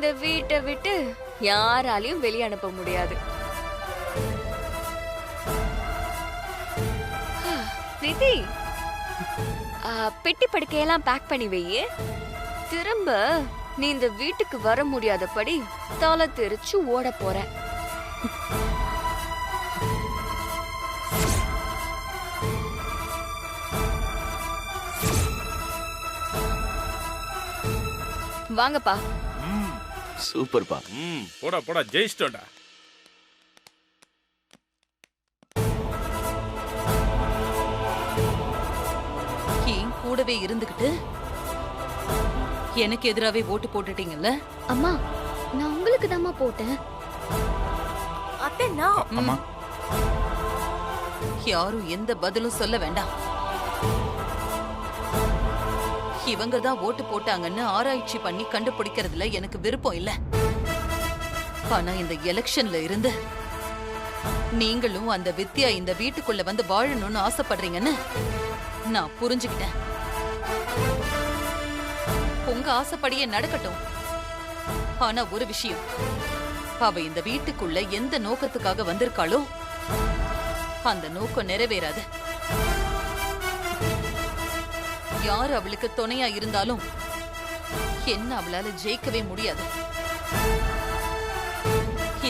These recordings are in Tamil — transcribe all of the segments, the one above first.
இந்த வீட்டை விட்டு யாராலையும் வெளிய அனுப்ப முடியாது. பிரீத்தி, பெட்டி படுக்கையெல்லாம் பேக் பண்ணி வையே. திரும்ப நீ இந்த வீட்டுக்கு வர முடியாதபடி தலை தெரிச்சு ஓட போற. வாங்கப்பா. சூப்பர்ப்பா. போடா போடா, ஜெயிச்சிட்டோம்டா. கூடவே இருந்துகிட்டு எனக்கு எதிராவே ஓட்டு போட்டுட்டீங்கல்ல? அம்மா, நான் உங்களுக்கு தாம்மா போட்டேன். அத்தை நான் அம்மா, யாரும் எந்த பதிலும் சொல்ல வேண்டாம். இவங்க தான் ஓட்டு போட்டாங்கன்னு ஆராய்ச்சி பண்ணி கண்டுபிடிக்கிறதுல எனக்கு விருப்பம் இல்ல. ஆனா இந்த எலெக்ஷன்ல இருந்து நீங்களும் அந்த வித்யா இந்த வீட்டுக்குள்ள வந்து வாழணும்னு ஆசைப்படுறீங்கன்னு நான் புரிஞ்சுக்கிட்டேன். உங்க ஆசைப்படியே நடக்கட்டும். ஆனா ஒரு விஷயம், அவ இந்த வீட்டுக்குள்ள எந்த நோக்கத்துக்காக வந்திருக்காளோ அந்த நோக்கம் நிறைவேறாது. யார் அவளுக்கு துணையா இருந்தாலும் என்ன அவளால ஜெயிக்கவே முடியாது.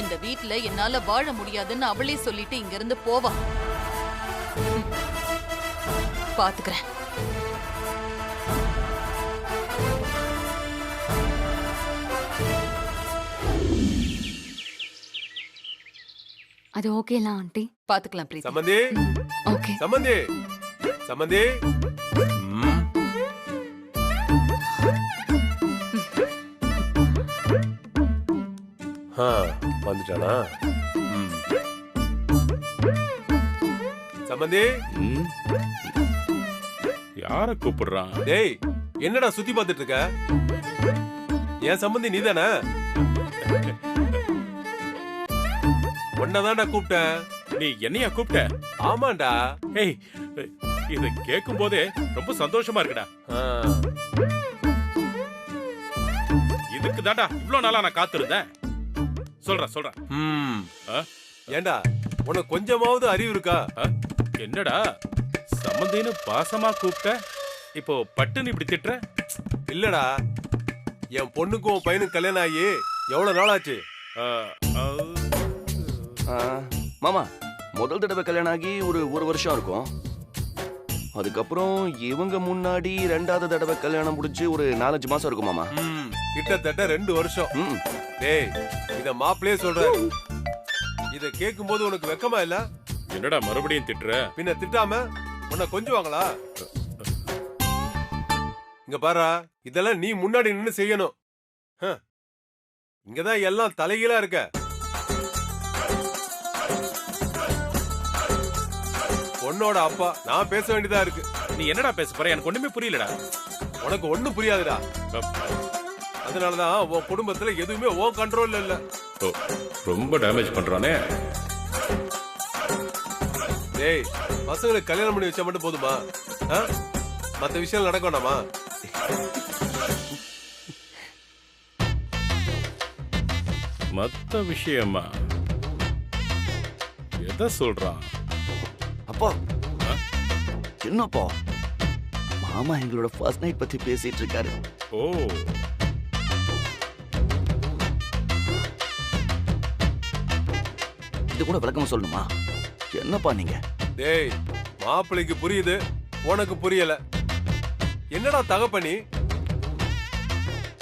இந்த வீட்டுல என்னால வாழ முடியாதுன்னு அவளே சொல்லிட்டு இங்க இருந்து போவா. பாத்துக்கிறேன். அது ஓகேலாம் ஆண்டி? பாத்துக்கலாம் பிரீத்தி. சம்பந்தி, ஓகே. சம்பந்தி, சம்பந்தி. வந்துட்டானா? சம்பந்தி, யார கூப்பிடுறான்? டேய், என்னடா சுத்தி பார்த்துட்டு இருக்க? என் சம்பந்தி நீதானே? ஒன்னதான்டா கூப்பிட்டேன். நீ என்னையா கூப்பிட்ட? ஆமாண்டா. ஏய், இத கேட்கும் போதே ரொம்ப சந்தோஷமா இருக்குடா. இதுக்கு தாண்டா இவ்வளவு நாளா நான் காத்திருந்தேன். சொல்றேன். ஏண்டா, உனக்கு கொஞ்சமாவது அறிவு இருக்கா? என்னடா சம்பந்தின்னு பாசமா கூப்பிட்ட, இப்போ பட்டுன்னு இப்படி திட்டுற? இல்லடா, என் பொண்ணுக்கும் உன் பையனுக்கு கல்யாணம் ஆகி எவ்வளவு நாள் ஆச்சு? மாமா, முதல் தடவை கல்யாணம் ஆகி ஒரு வருஷம் இருக்கும். அதுக்கப்புறம் இவங்க முன்னாடி ரெண்டாவது தடவை கல்யாணம் முடிச்சு ஒரு 4-5 மாசம் இருக்கும் மாமா. கிட்டத்தட்ட 2 வருஷம். டேய், இத மாப்பிளையே சொல்ற. இத கேட்கும் போது உனக்கு வெக்கமா இல்ல? என்னடா மறுபடியும் திட்டுற? பின்ன திட்டாம உன்னை கொஞ்சுவாங்களா? இங்க பாரா, இதெல்லாம் நீ முன்னாடி நின்னு செய்யணும். இங்கதான் எல்லாம் தலைகீழா இருக்க. பொண்ணோட அப்பா நான் பேச வேண்டியதா இருக்கு. நீ என்னடா பேச போற? எனக்கு ஒண்ணுமே புரியலடா. உனக்கு ஒண்ணும் புரியாதுடா. அதனாலதான் உன் குடும்பத்துல எதுவுமே உன் கண்ட்ரோல்ல இல்ல. ரொம்ப டேமேஜ் பண்றானே. டேய், பசங்களுக்கு கல்யாணம் பண்ணி வச்சா மட்டும் போதுமா? மத்த விஷயம் நடக்க வேண்டாமா? மத்த விஷயமா? எதை சொல்றான்? அப்பா, என்னப்பா மாமா எங்களோட ஃபர்ஸ்ட் நைட் பத்தி பேசிட்டு இருக்காரு. ஓ, இது கூட விளக்கமா சொல்லணுமா? என்னப்பா நீங்க? டேய், மாப்பிளைக்கு புரியுது, உனக்கு புரியல. என்னடா தகப்பனி?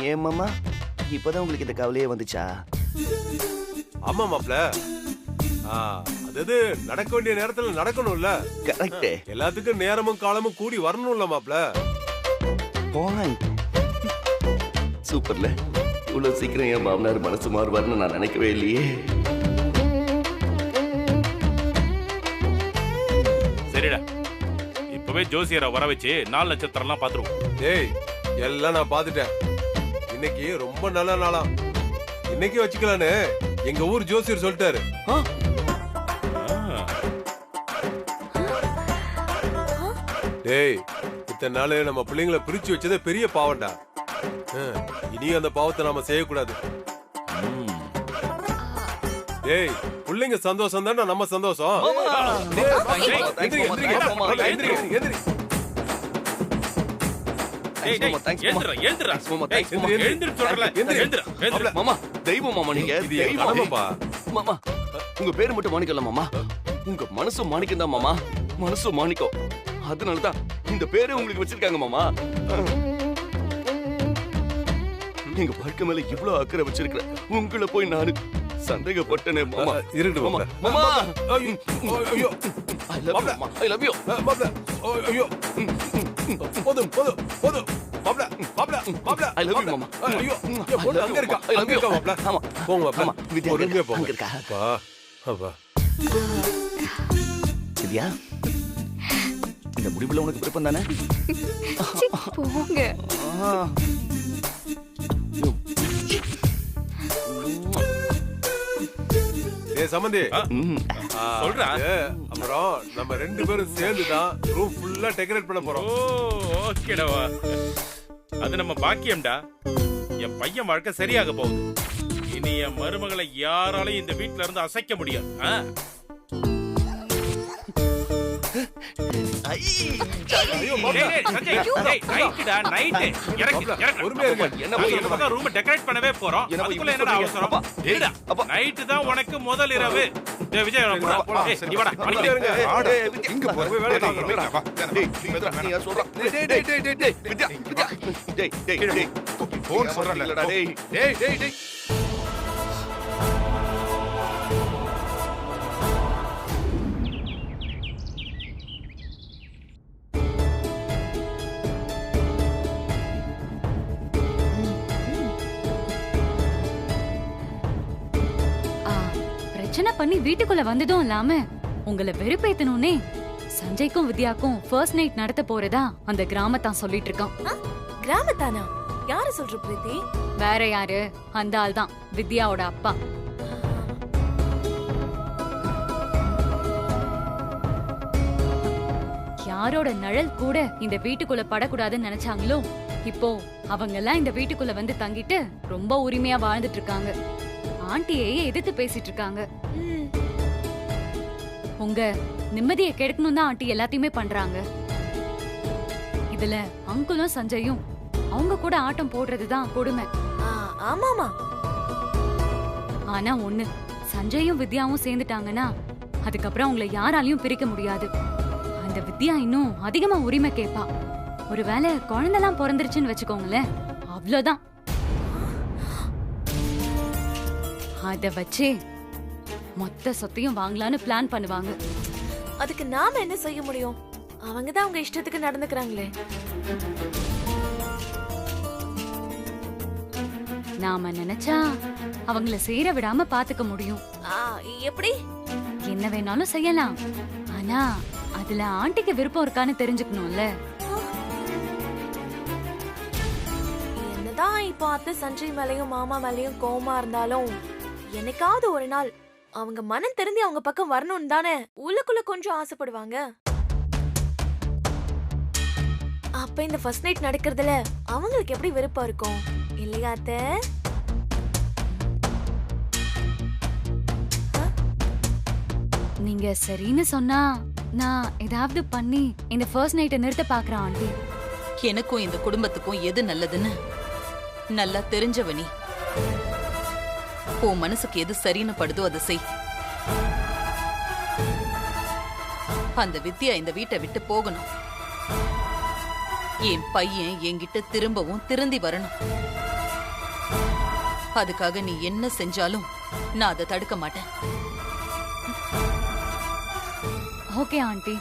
ஏன் மாமா, இப்பதான் உங்களுக்கு இந்த கவலையே வந்துச்சா? ஆமா மாப்ள, அது நடக்க வேண்டிய நேரத்துல நடக்கணும்ல. கரெக்ட். எல்லாத்துக்கும் நேரமும் காலமும் கூடி வரணும்ல மாப்ள. சூப்பர்ல. இவ்வளவு சீக்கிரம் என் மாமனார் மனசு மாறுவார்னு நான் நினைக்கவே இல்லையே. சரிடா, இப்பவே ஜோசியரை வர வச்சு 4 நட்சத்திரம்லாம் பாத்துருவோம். டேய், எல்லாம் நான் பாத்துட்டேன். இன்னைக்கு ரொம்ப நல்ல நாளா. இன்னைக்கு வச்சுக்கலான்னு எங்க ஊர் ஜோசியர் சொல்லிட்டாரு. டேய், இத்தனை நாள் நம்ம பிள்ளைங்களை பிரிச்சு வச்சதே பெரிய பாவம்டா. இனி அந்த பாவத்தை நாம செய்யக்கூடாது. டேய் பிள்ளைங்க சந்தோஷம் தானே நம்ம சந்தோஷம். டேய், எந்திரி, எந்திரி, எந்திரி, எந்திரி. டேய், டேய், எழுந்துடா, எழுந்துடா. டேய், எழுந்துரு சொல்றல. எழுந்துடா, எழுந்துடா. மாமா தெய்வம் மாமா நீங்க. இது என் கடமைப்பா. மாமா உங்க பேரு மட்டும் மாணிக்கம் இல்ல மாமா, உங்க மனசு மாணிக்கம் தான் மாமா. மனசு மாணிக்கம், அதனாலதான் இந்த பேரு உங்களுக்கு வச்சிருக்காங்க மாமா. எங்க வாழ்க்கை மேல இவ்வளவு அக்கறை வச்சிருக்கிறேன், உங்களை போய் நானு சந்தேகப்பட்டனே மாமா. இருக்கட்டும் மாமா. மாமா. மாமா ஐயோ, I love you, மாமா. I love you. மாப்ள. ஐயோ. போதும், போதும், போதும். மாப்ள, மாப்ள, மாப்ள. I love you, மாமா. ஐயோ, போடு அங்க இருக்கா. I love அங்க இருக்கா you. மாப்ள. ஆமா. போங்க மாப்ள. ஆமா, வித்யா பொறுமையா அங்க போங்க. இருக்கா. அப்பா, அப்பா. வித்யா, இந்த முடிவுல உனக்கு விருப்பம் தானே? சி, போங்க. ஏய் சம்பந்தி, சொல்றா. அப்புறம் நம்ம 2 பேரும் சேர்ந்து தான் ரூம் ஃபுல்லா டெக்கரேட் பண்ண ஓ, போறோம். ஓகேடா. அது நம்ம பாக்கியம்டா. என் பையன் வாழ்க்கை சரியாக போகுது. இனி என் மருமகளை யாராலையும் இந்த வீட்ல இருந்து அசைக்க முடியாது. ஐயோ மாப்ள. டேய், டேய், சஞ்சய், டேய், நைட்டுடா, நைட்டு. இறக்கு, இறக்கு. பொறுமையா இருங்க. என்ன நாங்க போய் இந்த பக்கம் ரூமை டெக்கரேட் பண்ணவே போறோம். என்ன போய் அதுக்குள்ள இப்படி என்னடா சொல்றீங்க? அவசரம்? அப்பா, இருடா. அப்பா. நைட்டு தான் உனக்கு முதல் இரவு. டேய், விஜய் வா, போலாம், போலாம். ஏய், சரி, நீ வாடா, பொறுமையா வண்டி இருங்க. இங்க போய் வேலை பார்க்கணும். பிரச்சனை பண்ணி வீட்டுக்குள்ள வந்ததும் இல்லாம உங்களை வெறுப்பேத்தணும்னே சஞ்சய்க்கும் வித்யாக்கும் ஃபர்ஸ்ட் நைட் நடத்த போறதா அந்த கிராமத்தான் சொல்லிட்டு இருக்கான். கிராமத்தானா? யாரு சொல்ற பிரீத்தி? வேற யாரு, அந்த ஆள் தான் வித்யாவோட அப்பா. யாரோட நிழல் கூட இந்த வீட்டுக்குள்ள படக்கூடாதுன்னு நினைச்சாங்களோ, இப்போ அவங்க எல்லாம் இந்த வீட்டுக்குள்ள வந்து தங்கிட்டு ரொம்ப உரிமையா வாழ்ந்துட்டு இருக்காங்க. ஆண்டியே எதிர்த்து பேசிட்டு இருக்காங்க. ம், உங்க நிம்மதியை கெடுக்கணும் தான் ஆண்டி எல்லாத்தையுமே பண்றாங்க. இதுல அங்குலும் சஞ்சயும் அவங்க கூட ஆட்டம் போடுறதுதான் கொடுமை. ஆமாமா. ஆனா ஒண்ணு, சஞ்சயும் வித்யாவும் சேர்ந்துட்டாங்கன்னா அதுக்கப்புறம் அவங்கள யாராலையும் பிரிக்க முடியாது. அந்த வித்யா இன்னும் அதிகமா உரிமை கேட்பா. ஒருவேளை குழந்தைலாம் பிறந்துருச்சுன்னு வச்சுக்கோங்களேன், அவ்வளவுதான். அத வச்சே மொத்த சொத்தையும் வாங்கலான்னு பிளான் பண்ணுவாங்க. அதுக்கு நாம என்ன செய்ய முடியும்? அவங்கதான் அவங்க இஷ்டத்துக்கு நடந்துக்கறாங்களே. நாம நினைச்சா அவங்கள சேர விடாம பாத்துக்க முடியும். எப்படி? என்ன வேணாலும் செய்யலாம். ஆனா அதுல ஆண்டிக்கு விருப்பம் இருக்கான்னு தெரிஞ்சுக்கணும்ல. என்னதான் இப்போ அத்தை சஞ்சய் மேலயும் மாமா மேலயும் கோவமா இருந்தாலும், என்னைக்காவது ஒரு நாள் அவங்க மனம் திருந்தி அவங்க பக்கம் வரணும்னு தானே உள்ளுக்குள்ள கொஞ்சம் ஆசைப்படுவாங்க. அப்ப இந்த ஃபர்ஸ்ட் நைட் நடக்கிறதுல அவங்களுக்கு எப்படி விருப்பம் இருக்கும் இல்லையா அத்தை? நீங்க சரின்னு சொன்னா நான் ஏதாவது பண்ணி இந்த ஃபர்ஸ்ட் நைட்டை நிறுத்த பாக்குறேன் ஆண்டி. எனக்கும் இந்த குடும்பத்துக்கும் எது நல்லதுன்னு நல்லா தெரிஞ்சவனி. உன் மனசுக்கு எது சரின்னு படுதோ அதை செய். அந்த வித்யா இந்த வீட்டை விட்டு போகணும். என் பையன் என்கிட்ட திரும்பவும் திருந்தி வரணும். அதுக்காக நீ என்ன செஞ்சாலும் நான் அதை தடுக்க மாட்டேன். Okay aunty.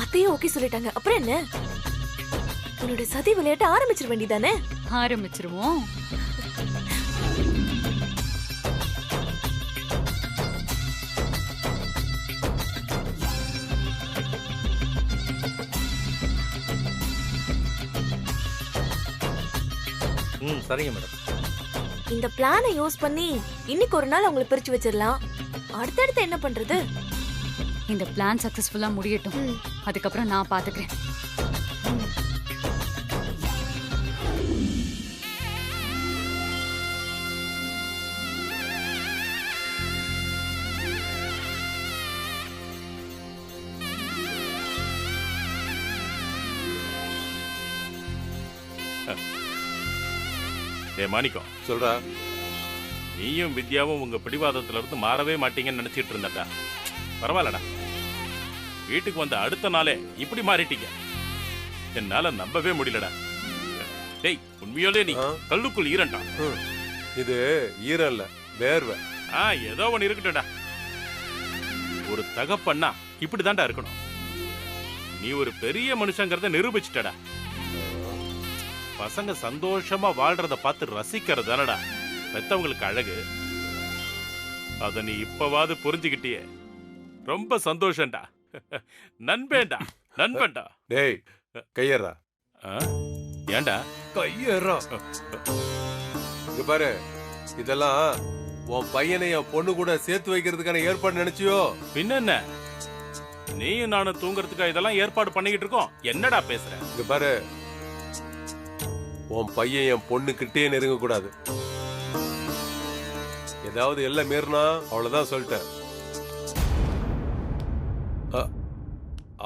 அத்தையும் ஓகே சொல்லிட்டாங்க. அப்புறம் என்ன? உன்னோட சதி விளையாட்ட ஆரம்பிச்சிட வேண்டியதானே? ஆரம்பிச்சிருவோம். சரிங்க மேடம். இந்த பிளானை யூஸ் பண்ணி இன்னைக்கு ஒரு நாள் அவங்களை பிரிச்சு வச்சிடலாம். அடுத்தடுத்து என்ன பண்றது? இந்த பிளான் சக்சஸ்ஃபுல்லா முடியட்டும். அதுக்கப்புறம் நான் பாத்துக்கிறேன். மாணிக்கம் சொல்றா. நீயும் வித்யாவும் உங்க பிடிவாதத்துல இருந்து மாறவே மாட்டீங்கன்னு நினைச்சிட்டு இருந்தடா. பரவாயில்லடா, வீட்டுக்கு வந்த அடுத்த நாளே இப்படி மாறிட்டீங்க. என்னால நம்பவே முடியலடா. டேய், உண்மையோலே நீ கல்லுக்குள் ஈரண்டா. இது ஈரம் இல்ல, வேர்வை. ஏதோ ஒண்ணு இருக்கட்டும்டா. ஒரு தகப்பன்னா இப்படிதான்டா இருக்கணும். நீ ஒரு பெரிய மனுஷங்கிறத நிரூபிச்சுட்டடா. பசங்க சந்தோஷமா வாழ்றத பார்த்து ரசிக்கிறது தானடா பெத்தவங்களுக்கு அழகு. அத நீ இப்பவாது புரிஞ்சுக்கிட்டியே, ரொம்ப சந்தோஷம்டா. நண்பேண்டா, நண்பன்டா. டேய், கையறா. ஏண்டா கையறா? இங்க பாரு, இதெல்லாம் உன் பையனை என் பொண்ணு கூட சேர்த்து வைக்கிறதுக்கான ஏற்பாடு நினைச்சியோ? பின்ன என்ன, நீயும் நானும் தூங்குறதுக்கா இதெல்லாம் ஏற்பாடு பண்ணிக்கிட்டு இருக்கோம்? என்னடா பேசுற? இங்க பாரு, உன் பையன் என் பொண்ணு கிட்டே நெருங்க கூடாது. ஏதாவது எல்லாம் மீறினா அவ்வளவுதான் சொல்லிட்டேன்.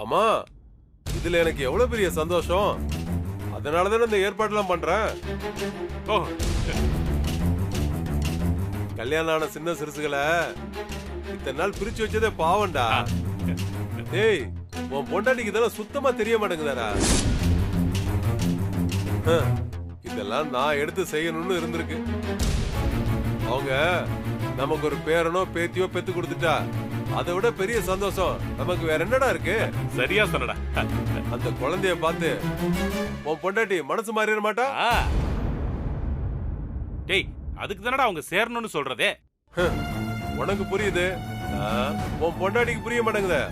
ஆமா, இதுல எனக்கு எவ்வளவு பெரிய சந்தோஷம். அதனாலதானே இந்த ஏற்பாடுலாம் பண்றேன். கல்யாணம் ஆன சின்ன சிறுசுகளை இத்தனை நாள் பிரிச்சு வச்சதே பாவண்டா. டேய், உன் பொண்டாட்டிக்கு இதெல்லாம் சுத்தமா தெரிய மாட்டேங்குதாடா. இதெல்லாம் நான் எடுத்து செய்யணும்னு இருந்திருக்கு. அவங்க நமக்கு ஒரு பேரனோ பேத்தியோ பெத்து கொடுத்துட்டா அதை விட பெரிய சந்தோஷம் நமக்கு வேற என்னடா இருக்கு? சரியா சொன்னடா. அந்த குழந்தைய பார்த்து உன் பொண்டாட்டி மனசு மாறிட மாட்டா? டேய், அதுக்கு தானடா அவங்க சேரணும்னு சொல்றதே. உனக்கு புரியுது, உன் பொண்டாட்டிக்கு புரிய மாட்டேங்குதே.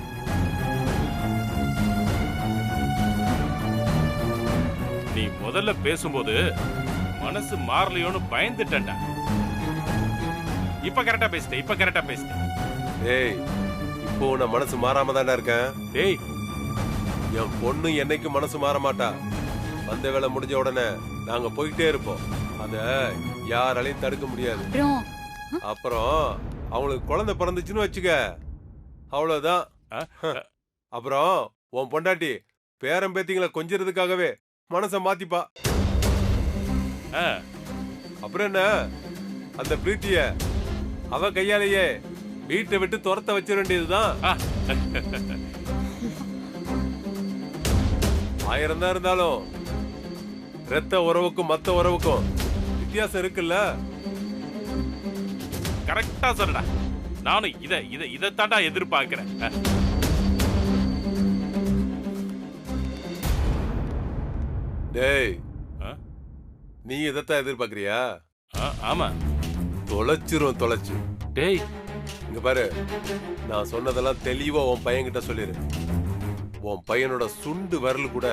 நீ முதல்ல பேசும்போது மனசு மாறலையோன்னு பயந்துட்டேன்டா. இப்ப கரெக்டா பேசிட்டேன், இப்ப கரெக்டா பேசிட்டேன். டேய், இப்போ நான் மனசு மாறாம தானே இருக்கேன். டேய், என் பொண்ணு என்னைக்கு மனசு மாற மாட்டா. வந்த வேலை முடிஞ்ச உடனே நாங்க போயிட்டே இருப்போம். அத யாராலையும் தடுக்க முடியாது. அப்புறம் அவங்களுக்கு குழந்தை பிறந்துச்சுன்னு வச்சுக்க, அவ்வளவுதான். அப்புறம் உன் பொண்டாட்டி பேரம் பேத்திங்களை கொஞ்சிறதுக்காகவே மனச மாத்திப்பா. அப்புறம் என்ன, அந்த பிரீத்திய அவ கையாலேயே வீட்டை விட்டு துரத்த வச்சிட வேண்டியதுதான். 1000 தான் இருந்தாலும் ரத்த உறவுக்கும் மத்த உறவுக்கும் வித்தியாசம் இருக்குல்ல. கரெக்டா சொல்லடா. நானும் இத தாண்டா எதிர்பார்க்கிறேன். டேய், நீ இதத்தான் எதிர்பார்க்கறியா? ஆமா. தொலைச்சிரும், தொலைச்சு. டேய், இங்க பாரு, நான் சொன்னதெல்லாம் தெளிவா உன் பையன் கிட்ட சொல்லிரு. உன் பையனோட சுண்டு விரல் கூட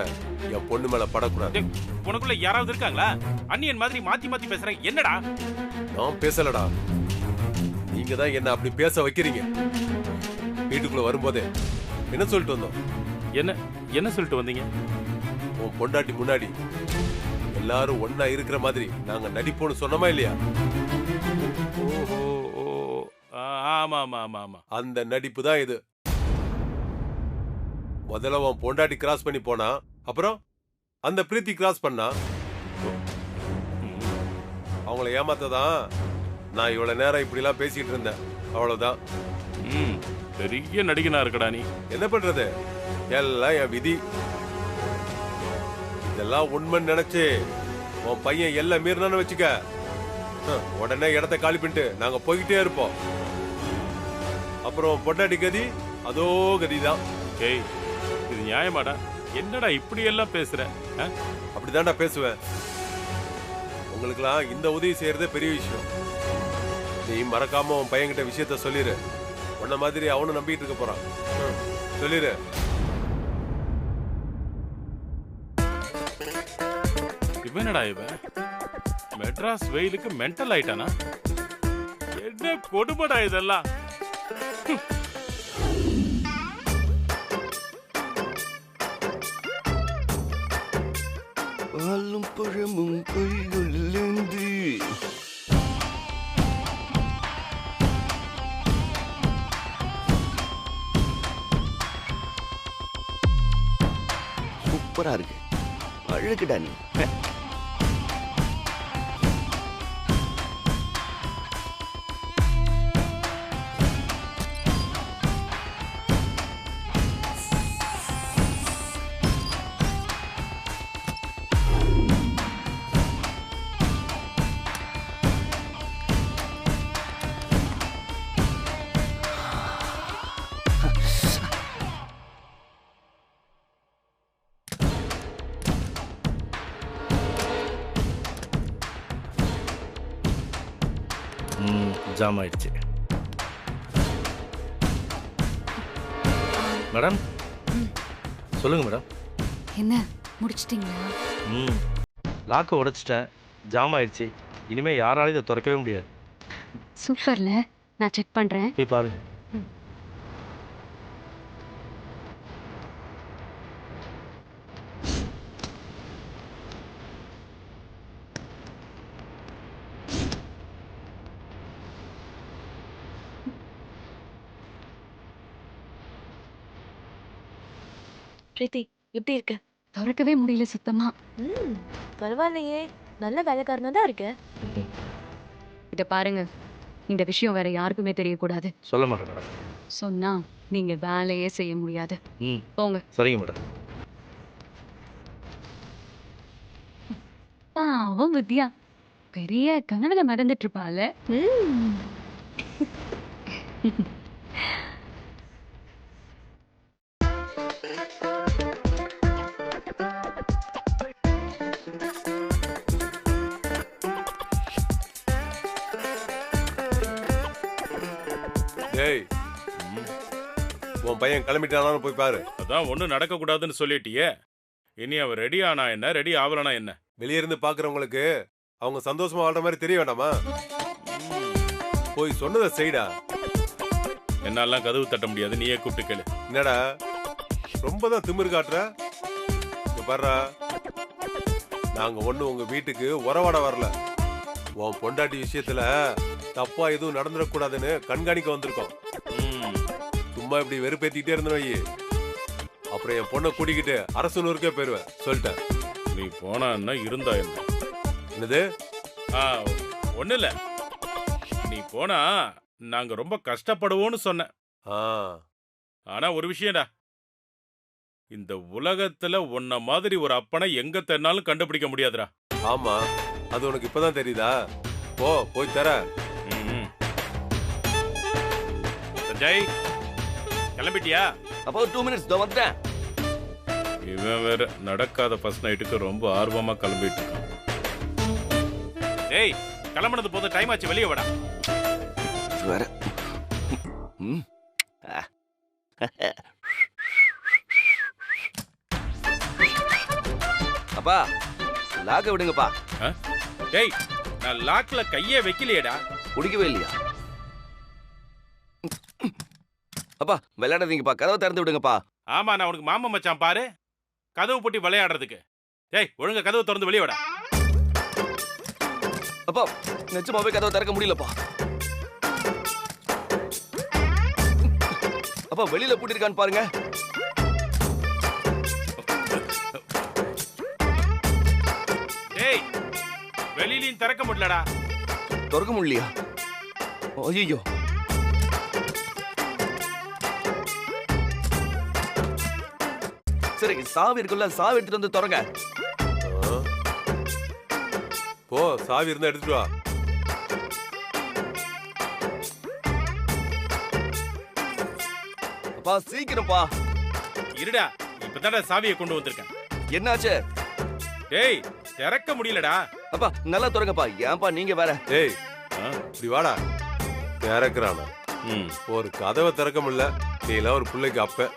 என் பொண்ணு மேல படக்கூடாது. உனக்குள்ள யாராவது இருக்காங்களா? அண்ணியன் மாதிரி மாத்தி மாத்தி பேசுறேன். என்னடா? நான் பேசலடா, நீங்க தான் என்ன அப்படி பேச வைக்கிறீங்க. வீட்டுக்குள்ள வரும்போதே என்ன சொல்லிட்டு வந்தோம்? என்ன சொல்லிட்டு வந்தீங்க? உன் பொண்டாட்டி முன்னாடி எல்லாரும் ஒன்னா இருக்கிற மாதிரி நாங்க நடிப்போம்னு சொன்னோமா இல்லையா? ஓஹோ, ஆமா ஆமா ஆமா ஆமா. அந்த நடிப்பு தான் இது. முதல்ல உன் பொண்டாட்டி கிராஸ் பண்ணி போனா, அப்புறம் அந்த பிரீத்தி கிராஸ் பண்ணா. அவங்கள ஏமாத்ததான் நான் இவ்வளவு நேரம் இப்படி எல்லாம் பேசிட்டு இருந்தேன். அவ்வளவுதான். பெரிய நடிகனா இருக்கடா நீ. என்ன பண்றது, எல்லாம் என் விதி. இதெல்லாம் உண்மைன்னு நினைச்சு உன் பையன் எல்லாம் மீறினான்னு வச்சுக்க, உடனே இடத்த காலி பண்ணிட்டு நாங்க போய்கிட்டே இருப்போம். அப்புறம் பொண்டாட்டி கதி அதோ கதிதான். ஏய், இது நியாயமாடா? என்னடா இப்படி எல்லாம் பேசுற? அப்படிதான்டா பேசுவேன். உங்களுக்கெல்லாம் இந்த உதவி செய்யறதே பெரிய விஷயம். நீ மறக்காம உன் பையன்கிட்ட விஷயத்த சொல்லிரு. உன்ன மாதிரி அவனும் நம்பிட்டு இருக்க போறான். சொல்லிரு. இவனடா இவன் மெட்ராஸ் வெயிலுக்கு மென்டல் ஆயிட்டானா? என்ன கொடுமைடா இதெல்லாம். பழமும் கைகளிலேந்து. சூப்பரா இருக்கு. அழகுடா நீ. ஜாம் ஆயிடுச்சு. மேடம் சொல்லுங்க மேடம். என்ன முடிச்சிட்டீங்களா? லாக்கை உடைச்சிட்டேன், ஜாம் ஆயிடுச்சு. இனிமே யாராலையும் இதை திறக்கவே முடியாது. சூப்பர்ல, நான் செக் பண்றேன். போய் பாருங்க. பிரீத்தி எப்படி இருக்க? திறக்கவே முடியல சுத்தமா. பரவாயில்லையே, நல்ல வேலைக்காரனா தான் இருக்க. இத பாருங்க, இந்த விஷயம் வேற யாருக்குமே தெரியக்கூடாது. சொல்ல மாட்டேன் மேடம். சொன்னா நீங்க வேலையே செய்ய முடியாது. போங்க. சரிங்க மேடம். பாவம் வித்யா, பெரிய கனவுல மறந்துட்டு இருப்பாள். டேய், உன் பையன் கிளம்பிட்டானான்னு போய் பாரு. அதான் ஒன்றும் நடக்கக்கூடாதுன்னு சொல்லிட்டியே. இனி அவன் ரெடி ஆனா என்ன, ரெடி ஆகலனா என்ன? வெளியே இருந்து பாக்குறவங்களுக்கு அவங்க சந்தோஷமா வாழ்ற மாதிரி தெரிய வேண்டாமா? போய் சொன்னதை செய்டா. என்னாலாம் கதவு தட்ட முடியாது, நீயே கூப்பிட்டு கேளு. என்னடா ரொம்ப தான் திமிரு காட்டுற? இங்க பாருடா, நாங்க ஒண்ணு உங்க வீட்டுக்கு உறவாட வரல. உன் பொண்டாட்டி விஷயத்துல தப்பா எதுவும் நடந்துடக்கூடாதுன்னு கண்காணிக்க வந்திருக்கோம். சும்மா இப்படி வெறுப்பேத்திக்கிட்டே இருந்தோம் வை, அப்புறம் என் பொண்ணை கூட்டிக்கிட்டு அரசனூருக்கே போயிருவேன் சொல்லிட்டேன். நீ போனா என்ன, இருந்தா என்ன? என்னது? ஒண்ணு இல்ல, நீ போனா நாங்க ரொம்ப கஷ்டப்படுவோம்னு சொன்னேன். ஆனா ஒரு விஷயம்டா, இந்த உலகத்துல உன்ன மாதிரி ஒரு அப்பனை எங்க தென்னாலும் கண்டுபிடிக்க முடியாதுடா. ஆமா, அது உனக்கு இப்பதான் தெரியுதா? போய் தர. சஞ்சய், கிளம்பிட்டியா? அப்போ 2 minutes தான் வந்துட்டேன். இவன் வேற நடக்காத ஃபர்ஸ்ட் நைட்டுக்கு ரொம்ப ஆர்வமா கிளம்பிட்டு இருக்கான். ஏய், கிளம்புனது போது டைம் ஆச்சு, வெளியே வாடா. வேற அப்பா லாக்க விடுங்கப்பா. டேய், நான் லாக்ல கையே வைக்கலையேடா. குடிக்கவே இல்லையா? அப்பா விளையாடாதீங்கப்பா, கதவை திறந்து விடுங்கப்பா. ஆமா, நான் உனக்கு மாமா மச்சான் பாரு, கதவு பூட்டி விளையாடுறதுக்கு. டேய், ஒழுங்கா கதவு திறந்து வெளியே வாடா. அப்பா நிச்சயமாவே கதவை திறக்க முடியலப்பா. அப்பா வெளியில பூட்டிருக்கான்னு பாருங்க. டேய், வெளியிலையும் திறக்க முடியலடா. திறக்க முடியலையா? ஐயோ, சரி சாவி இருக்குல்ல, சாவி எடுத்துட்டு வந்து திறங்க. போ, சாவி இருந்தா எடுத்துட்டு வா. அப்பா சீக்கிரம்ப்பா. இருடா, இப்பதான்டா சாவியை கொண்டு வந்திருக்கேன். என்னாச்சு? டேய், திறக்க முடியலடா. அப்பா நல்லா திறங்கப்பா. ஏன்பா நீங்க வேற? டேய், இப்படி வாடா. திறக்கிறானா? ஒரு கதவை திறக்க முடியல, நீ எல்லாம் ஒரு பிள்ளைக்கு அப்ப.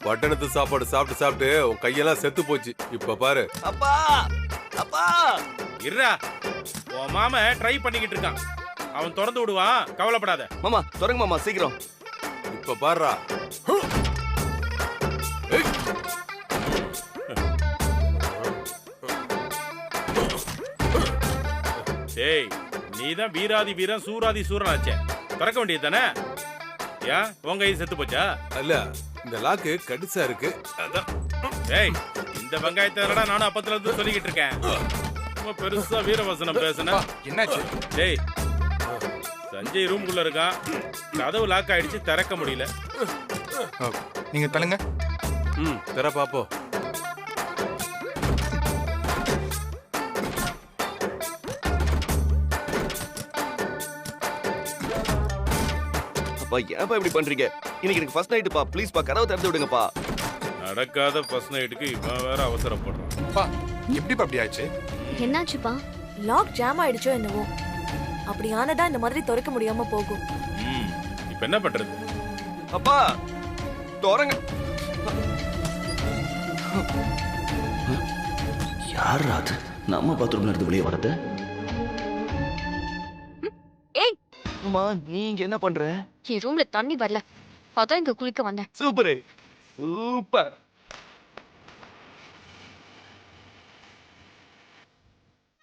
பட்டணத்து சாப்பாடு சாப்பிட்டு சாப்பிட்டு உன் கையெல்லாம் செத்து போச்சு. இப்ப பாரு. அப்பா அப்பா இருடா, உன் மாமா ட்ரை பண்ணிக்கிட்டு இருக்கான். அவன் திறந்து விடுவான், கவலைப்படாத. மாமா திறங்க மாமா சீக்கிரம். இப்ப பாருடா. டேய் நீ தான் வீராதி வீரன் சூராதி சூரன் ஆச்சே, திறக்க வேண்டியது தானே? ஏன் உங்க கை செத்து போச்சா? இல்ல இந்த லாக்கு கடிசா இருக்கு. அதான். டேய் இந்த வெங்காயத்தை நானும் அப்பத்துல இருந்து சொல்லிக்கிட்டு இருக்கேன். ரொம்ப பெருசா வீரவசனம் பேசுன. என்னாச்சு? டேய் சஞ்சய் ரூம்குள்ள இருக்கான், கதவு லாக் ஆயிடுச்சு, திறக்க முடியல. நீங்க தள்ளுங்க. தர பாப்போ. அப்பா ஏன்ப்பா இப்படி பண்றீங்க? இன்னைக்கு எனக்கு ஃபர்ஸ்ட் நைட்டுப்பா, ப்ளீஸ்ப்பா கதவை திறந்து விடுங்கப்பா. நடக்காத ஃபர்ஸ்ட் நைட்டுக்கு இவன் வேற அவசரப்படுறான். பா எப்படிப்பா அப்படி ஆச்சு? என்னாச்சுப்பா? லாக் ஜாம் ஆயிடுச்சோ என்னவோ. அப்படி ஆனதா இந்த மாதிரி திறக்க முடியாம போகும். இப்ப என்ன பண்றது? அப்பா தோறங்க. யார் அது நம்ம பாத்ரூம்ல இருந்து வெளியே வரது? ஏய் அம்மா நீங்க என்ன பண்ற? என் ரூம்ல தண்ணி வரல, அதான் இங்க குளிக்க வந்தேன். Super super.